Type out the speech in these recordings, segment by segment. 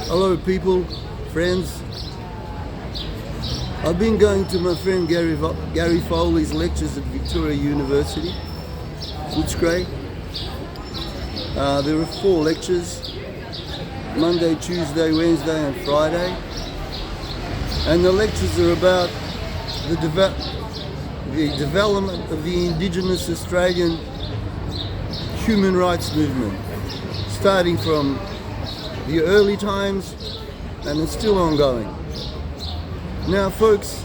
Hello people, friends. I've been going to my friend Gary Foley's lectures at Victoria University, Footscray. There are 4 lectures, Monday, Tuesday, Wednesday and Friday. And the lectures are about the development of the Indigenous Australian human rights movement, starting from the early times, and it's still ongoing. Now folks,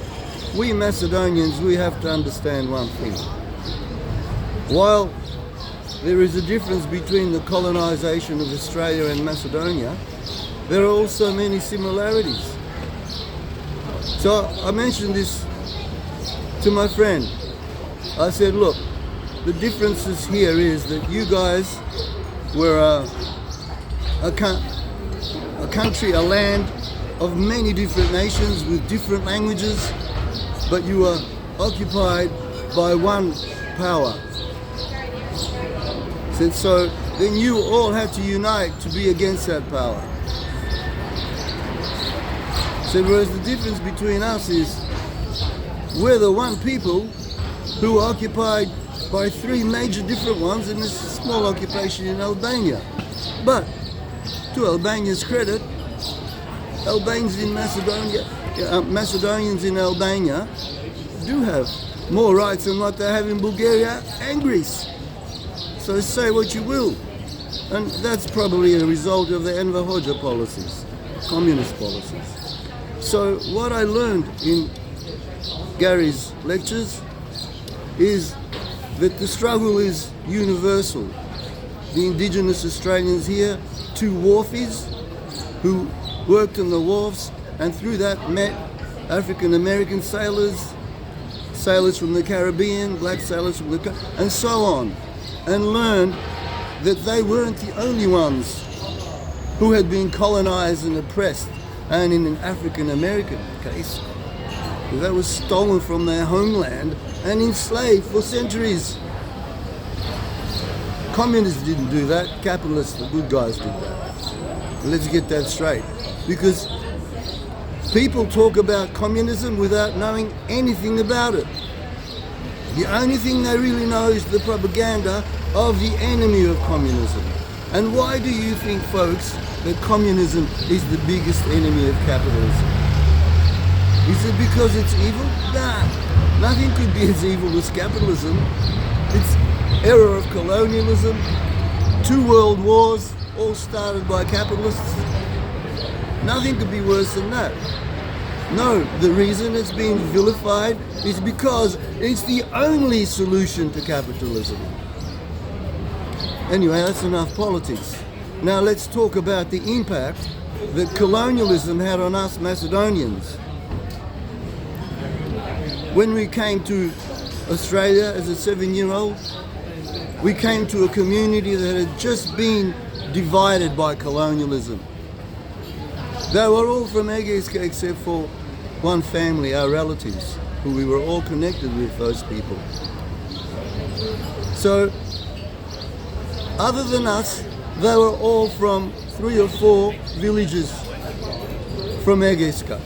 we Macedonians, we have to understand one thing. While there is a difference between the colonisation of Australia and Macedonia, there are also many similarities. So I mentioned this to my friend. I said, look, the differences here is that you guys were a country, a land of many different nations with different languages, but you were occupied by one power. So then you all had to unite to be against that power. So whereas the difference between us is we're the one people who are occupied by 3 major different ones, and there's a small occupation in Albania. But to Albania's credit, Albanians in Macedonia, Macedonians in Albania do have more rights than what they have in Bulgaria and Greece. So say what you will. And that's probably a result of the Enver Hoxha policies, communist policies. So what I learned in Gary's lectures is that the struggle is universal. The Indigenous Australians here, 2 wharfies who worked on the wharfs, and through that met African American sailors, sailors from the Caribbean, black sailors from the and so on, and learned that they weren't the only ones who had been colonized and oppressed, and in an African American case, they were stolen from their homeland and enslaved for centuries. Communists didn't do that, capitalists, the good guys did that. Let's get that straight. Because people talk about communism without knowing anything about it. The only thing they really know is the propaganda of the enemy of communism. And why do you think, folks, that communism is the biggest enemy of capitalism? Is it because it's evil? Nah, nothing could be as evil as capitalism. It's era of colonialism, 2 world wars, all started by capitalists. Nothing could be worse than that. No, the reason it's being vilified is because it's the only solution to capitalism. Anyway, that's enough politics. Now let's talk about the impact that colonialism had on us Macedonians. When we came to Australia as a 7-year-old, we came to a community that had just been divided by colonialism. They were all from Egeska except for one family, our relatives, who we were all connected with, those people. So, other than us, they were all from 3 or 4 villages from Egeska.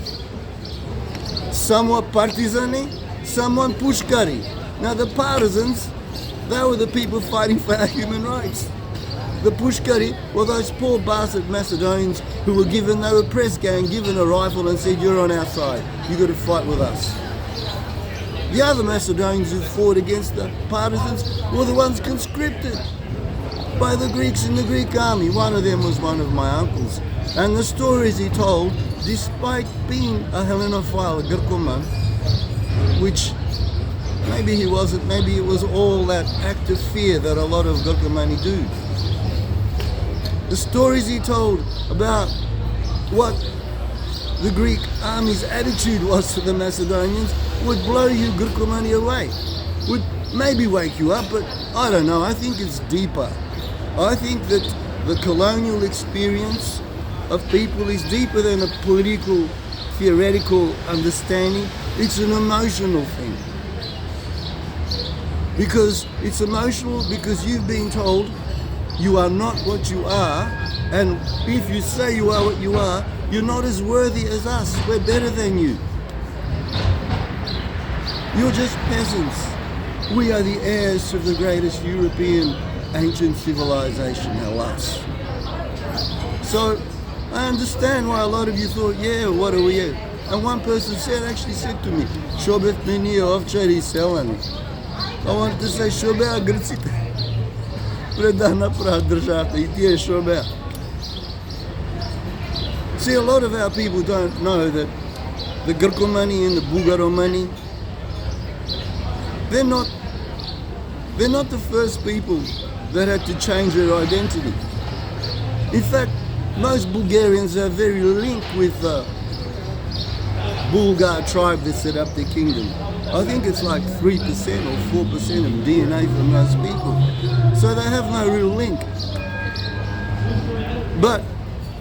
Some were partisani, some were pushkari. Now the partisans, they were the people fighting for our human rights. The pushkari were those poor bastard Macedonians who were given, they were press gang, given a rifle and said, you're on our side, you got to fight with us. The other Macedonians who fought against the partisans were the ones conscripted by the Greeks in the Greek army. One of them was one of my uncles. And the stories he told, despite being a Hellenophile, a Gurkuman, which maybe he wasn't, maybe it was all that act of fear that a lot of Gurkumani do. The stories he told about what the Greek army's attitude was to the Macedonians would blow you Gurkumani away. Would maybe wake you up, but I don't know, I think it's deeper. I think that the colonial experience of people is deeper than a political, theoretical understanding. It's an emotional thing. Because it's emotional because you've been told you are not what you are And if you say you are what you are, you're not as worthy as us. We're better than you. You're just peasants. We are the heirs of the greatest European ancient civilization, Hellas. So I understand why a lot of you thought, yeah, what are we at? And one person actually said to me, Shobet meni ovčari selani. I wanted to say, Shobea grcite. Predana prav držate, I ti je Shobea. See, a lot of our people don't know that the Grkomani and the Bulgaromani, they're not the first people that had to change their identity. In fact, most Bulgarians are very linked with the Bulgar tribe that set up their kingdom. I think it's like 3% or 4% of DNA for most people. So they have no real link. But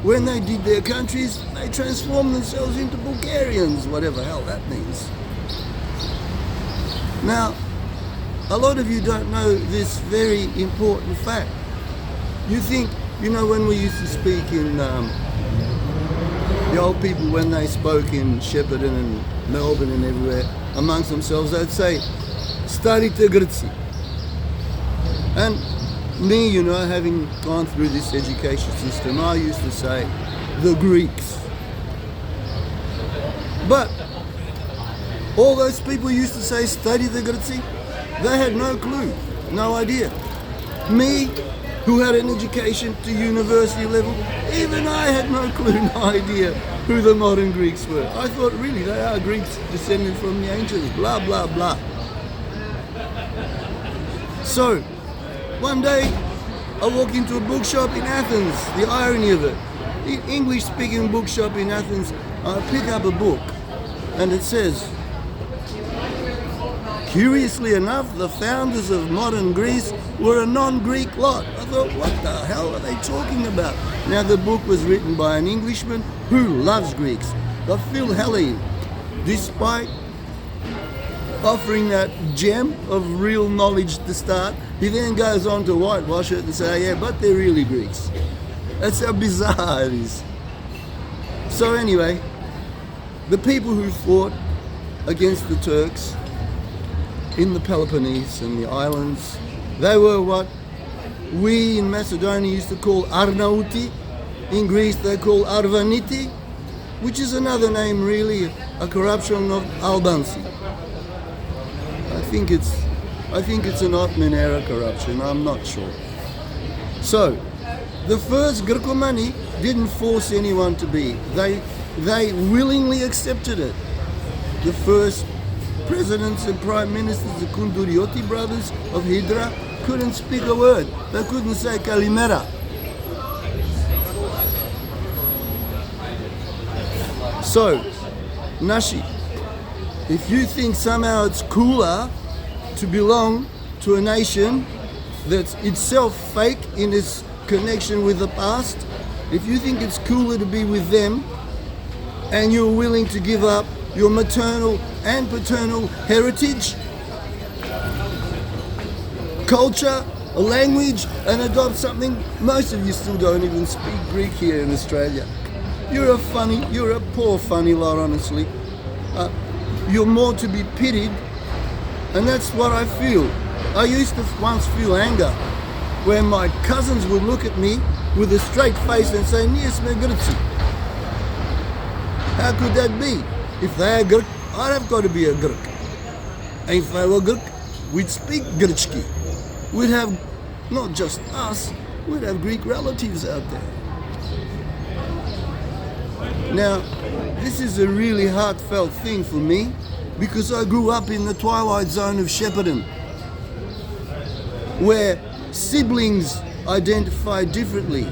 when they did their countries, they transformed themselves into Bulgarians, whatever hell that means. Now, a lot of you don't know this very important fact. You think, when we used to speak in, the old people, when they spoke in Shepparton and Melbourne and everywhere, amongst themselves, they'd say, Starite Grci. And me, having gone through this education system, I used to say, the Greeks. But all those people used to say, study the Grci, they had no clue, no idea. Me, who had an education to university level, even I had no clue, no idea who the modern Greeks were. I thought, really, they are Greeks descended from the ancients, blah, blah, blah. So, one day, I walk into a bookshop in Athens, the irony of it. The English-speaking bookshop in Athens, I pick up a book, and it says, curiously enough, the founders of modern Greece were a non-Greek lot. I thought, what the hell are they talking about? Now, the book was written by an Englishman who loves Greeks, but Phil Helley, despite offering that gem of real knowledge to start, he then goes on to whitewash it and say, yeah, but they're really Greeks. That's how bizarre it is. So anyway, the people who fought against the Turks in the Peloponnese and the islands, they were what we in Macedonia used to call Arnauti. In Greece they call Arvaniti, which is another name really, a corruption of Albansi. I think it's an Ottoman era corruption, I'm not sure. So, the first Grkomani didn't force anyone to be. They willingly accepted it. The first presidents and prime ministers, the Kundurioti brothers of Hydra, couldn't speak a word. They couldn't say Kalimera. So, Nashi, if you think somehow it's cooler to belong to a nation that's itself fake in its connection with the past, if you think it's cooler to be with them and you're willing to give up your maternal and paternal heritage, culture, a language, and adopt something, most of you still don't even speak Greek here in Australia. You're a poor funny lot, honestly. You're more to be pitied, and that's what I feel. I used to once feel anger when my cousins would look at me with a straight face and say, "Nies me Grci." How could that be? If they are Greek, I'd have got to be a Greek. And if I were Greek, we'd speak Grčki. We'd have, not just us, we'd have Greek relatives out there. Now, this is a really heartfelt thing for me because I grew up in the twilight zone of Shepparton, where siblings identified differently,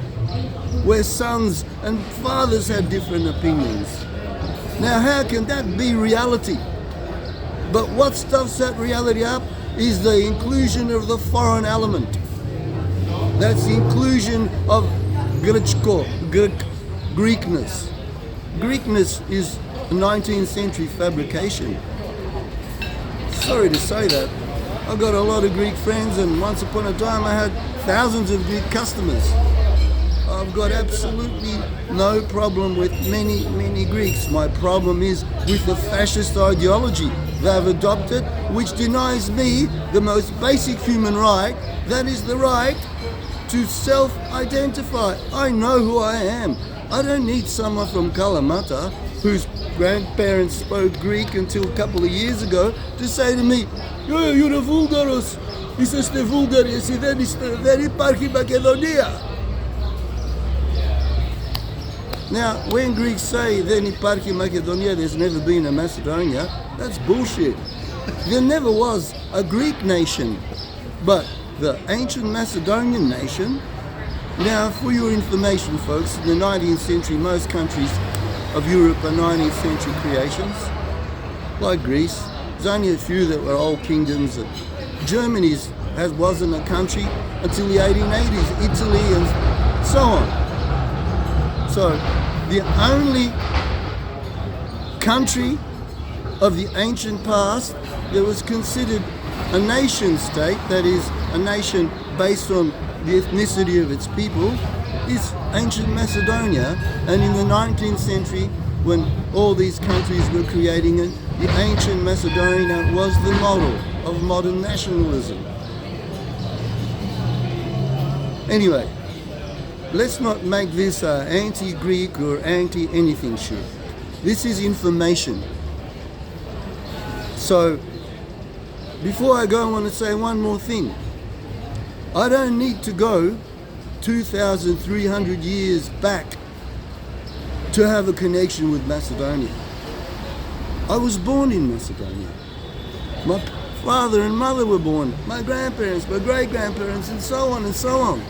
where sons and fathers had different opinions. Now, how can that be reality? But what stuffs that reality up is the inclusion of the foreign element. That's the inclusion of Greekness. Greekness is a 19th century fabrication. Sorry to say that. I've got a lot of Greek friends, and once upon a time I had thousands of Greek customers. I've got absolutely no problem with many Greeks. My problem is with the fascist ideology they've adopted, which denies me the most basic human right, that is the right to self-identify. I know who I am. I don't need someone from Kalamata whose grandparents spoke Greek until a couple of years ago to say to me, you're a Vulgaros. Είσαστε Βούλγαροι, εσύ δεν υπάρχει Μακεδονία. Now, when Greeks say δεν υπάρχει Macedonia, there's never been a Macedonia, that's bullshit. There never was a Greek nation, but the ancient Macedonian nation. Now, for your information, folks, in the 19th century, most countries of Europe are 19th century creations, like Greece. There's only a few that were old kingdoms. Germany wasn't a country until the 1880s, Italy and so on. So the only country of the ancient past that was considered a nation state, that is a nation based on the ethnicity of its people, is ancient Macedonia. And in the 19th century, when all these countries were creating it, the ancient Macedonia was the model of modern nationalism. Anyway, let's not make this anti-Greek or anti-anything shit. This is information. So, before I go, I want to say one more thing. I don't need to go 2,300 years back to have a connection with Macedonia. I was born in Macedonia. My father and mother were born, my grandparents, my great-grandparents, and so on and so on.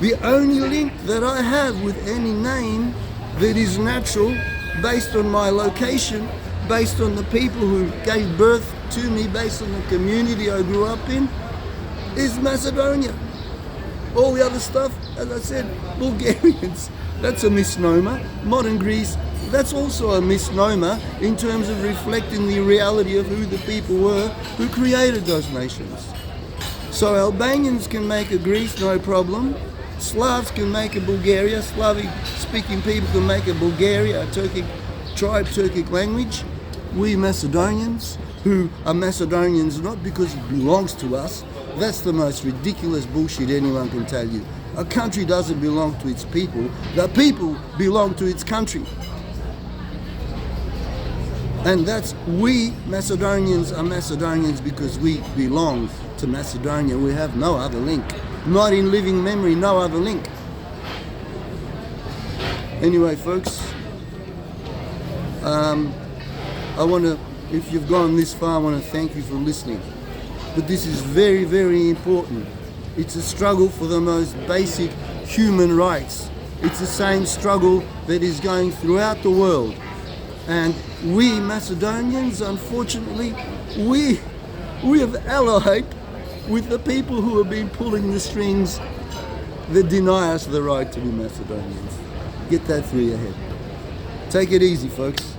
The only link that I have with any name that is natural, based on my location, based on the people who gave birth to me, based on the community I grew up in, is Macedonia. All the other stuff, as I said, Bulgarians, that's a misnomer. Modern Greece, that's also a misnomer in terms of reflecting the reality of who the people were who created those nations. So Albanians can make a Greece, no problem. Slavs can make a Bulgaria. Slavic-speaking people can make a Bulgaria, a Turkic tribe, Turkic language. We Macedonians, who are Macedonians not because it belongs to us, that's the most ridiculous bullshit anyone can tell you. A country doesn't belong to its people. The people belong to its country. And that's we Macedonians are Macedonians because we belong to Macedonia. We have no other link. Not in living memory, no other link. Anyway, folks, if you've gone this far, I want to thank you for listening. But this is very important. It's a struggle for the most basic human rights. It's the same struggle that is going throughout the world. And we Macedonians, unfortunately, we have allied with the people who have been pulling the strings that deny us the right to be Macedonians. Get that through your head. Take it easy, folks.